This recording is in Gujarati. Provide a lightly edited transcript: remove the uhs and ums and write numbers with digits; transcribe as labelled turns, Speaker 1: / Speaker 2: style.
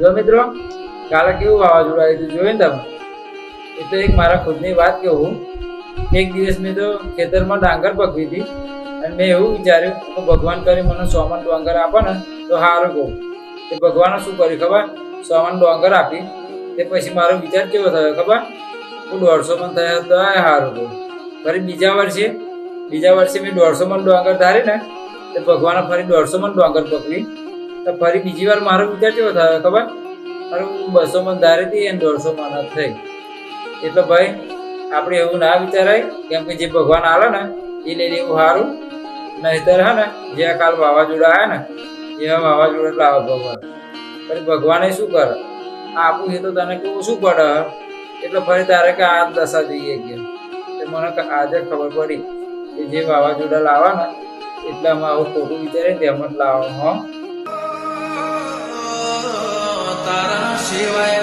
Speaker 1: જો મિત્રો, કાલે કેવું વાવાઝોડું આવ્યું હતું જોયું ને તમે? એ તો એક મારા ખુદની વાત કહું. એક દિવસ મેં તો ખેતરમાં ડાંગર પકવી હતી અને મેં એવું વિચાર્યું કે ભગવાન કરી મને 100 મણ ડાંગર આપે ને તો સારું કહું. તે ભગવાને શું કર્યું ખબર? 100 મણ ડાંગર આપી. તે પછી મારો વિચાર કેવો થયો ખબર? હું 150 મણ થયા તો સારું કહું. ફરી બીજા વર્ષે મેં 150 મણ ડાંગર ધારી ને તે ભગવાને ફરી 150 મણ ડાંગર પકવી. તો ફરી બીજી વાર મારો વિચાર કેવો થયો ખબર? અરે હું 200 મણ ધારી હતી અને 150 મણ થઈ. એટલે ભાઈ આપણે એવું ના વિચારાય, કેમ કે જે ભગવાન આલે ને એ લઈ લેવું સારું. નહીતર હે ને જે કાલ વાવાઝોડા આવ્યા ને એવા વાવાઝોડા લાવે ભગવાન. ફરી ભગવાને શું કરે? આપું એ તો તને કેવું શું પડે? એટલે ફરી તારે કે આ દશા જોઈએ કે મને આજે ખબર પડી કે જે વાવાઝોડા લાવવા ને એટલે અમે આવું ખોટું વિચારીએ તેમ જ લાવવાનું.
Speaker 2: તારા સિવાય